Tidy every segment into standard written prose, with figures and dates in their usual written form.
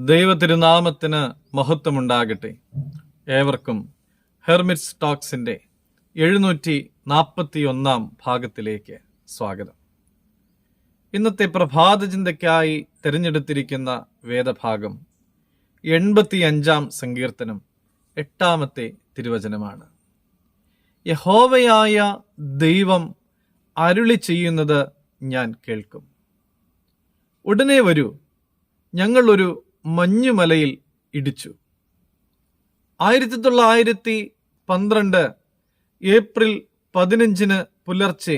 ദൈവതിരുനാമത്തിന് മഹത്വമുണ്ടാകട്ടെ. ഏവർക്കും ഹെർമിറ്റ്സ് ടോക്സിന്റെ 741 ഭാഗത്തിലേക്ക് സ്വാഗതം. ഇന്നത്തെ പ്രഭാത ചിന്തയ്ക്കായി തിരഞ്ഞെടുത്തിരിക്കുന്ന വേദഭാഗം 85 സങ്കീർത്തനം 8 തിരുവചനമാണ്. യഹോവയായ ദൈവം അരുളി ചെയ്യുന്നത് ഞാൻ കേൾക്കും. ഉടനെ വരൂ, ഞങ്ങൾ ഒരു മഞ്ഞുമലയിൽ ഇടിച്ചു. 1912 ഏപ്രിൽ 15 പുലർച്ചെ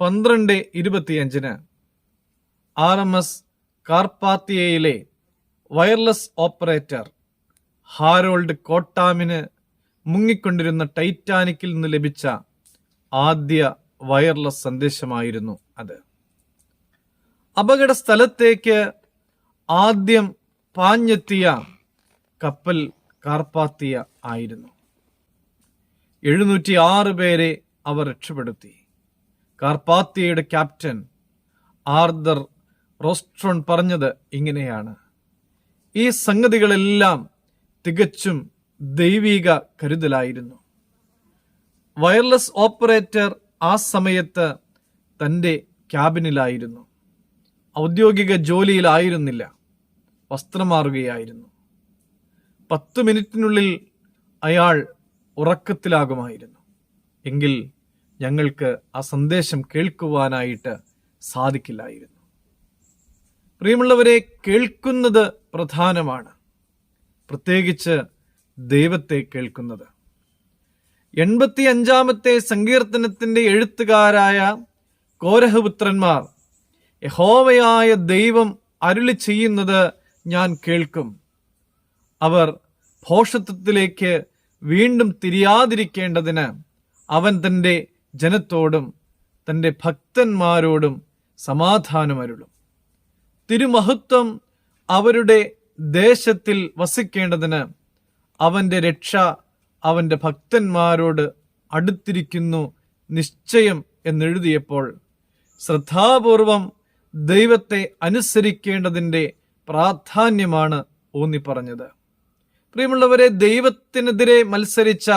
12:25 RMS കാർപാത്തിയയിലെ വയർലെസ് ഓപ്പറേറ്റർ ഹാരോൾഡ് കോട്ടാമിന് മുങ്ങിക്കൊണ്ടിരുന്ന ടൈറ്റാനിക്കിൽ നിന്ന് ലഭിച്ച ആദ്യ വയർലെസ് സന്ദേശമായിരുന്നു അത്. അപകട സ്ഥലത്തേക്ക് ആദ്യം പാഞ്ഞെത്തിയ കപ്പൽ കാർപാത്തിയ ആയിരുന്നു. 706 പേരെ അവർ രക്ഷപ്പെടുത്തി. കാർപാത്തിയയുടെ ക്യാപ്റ്റൻ ആർതർ റോസ്ട്രോൺ പറഞ്ഞത് ഇങ്ങനെയാണ്: ഈ സംഗതികളെല്ലാം തികച്ചും ദൈവിക കരുതലായിരുന്നു. വയർലെസ് ഓപ്പറേറ്റർ ആ സമയത്ത് തൻ്റെ ക്യാബിനിലായിരുന്നു. ഔദ്യോഗിക ജോലിയിലായിരുന്നില്ല, വസ്ത്രം മാറുകയായിരുന്നു. 10 മിനിറ്റിനുള്ളിൽ അയാൾ ഉറക്കത്തിലാകുമായിരുന്നു. എങ്കിൽ ഞങ്ങൾക്ക് ആ സന്ദേശം കേൾക്കുവാനായിട്ട് സാധിക്കില്ലായിരുന്നു. പ്രിയമുള്ളവരെ, കേൾക്കുന്നത് പ്രധാനമാണ്, പ്രത്യേകിച്ച് ദൈവത്തെ കേൾക്കുന്നത്. 85 സങ്കീർത്തനത്തിന്റെ എഴുത്തുകാരായ കോരഹ് പുത്രന്മാർ യഹോവയായ ദൈവം അരുളി ചെയ്യുന്നത് ഞാൻ കേൾക്കും. അവർ ഭോഷത്വത്തിലേക്ക് വീണ്ടും തിരിയാതിരിക്കേണ്ടതിന് അവൻ തൻ്റെ ജനത്തോടും തൻ്റെ ഭക്തന്മാരോടും സമാധാനം അരുളും. തിരുമഹത്വം അവരുടെ ദേശത്തിൽ വസിക്കേണ്ടതിന് അവൻ്റെ രക്ഷ അവൻ്റെ ഭക്തന്മാരോട് അടുത്തിരിക്കുന്നു നിശ്ചയം എന്നെഴുതിയപ്പോൾ ശ്രദ്ധാപൂർവം ദൈവത്തെ അനുസരിക്കേണ്ടതിൻ്റെ പ്രാധാന്യമാണ് ഊന്നിപ്പറഞ്ഞത്. പ്രിയമുള്ളവരെ, ദൈവത്തിനെതിരെ മത്സരിച്ച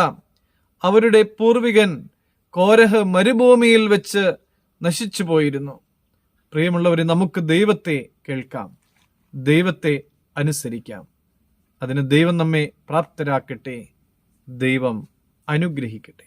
അവരുടെ പൂർവികൻ കോരഹ് മരുഭൂമിയിൽ വെച്ച് നശിച്ചു പോയിരുന്നു. പ്രിയമുള്ളവരെ, നമുക്ക് ദൈവത്തെ കേൾക്കാം, ദൈവത്തെ അനുസരിക്കാം. അതിന് ദൈവം നമ്മെ പ്രാപ്തരാക്കട്ടെ. ദൈവം അനുഗ്രഹിക്കട്ടെ.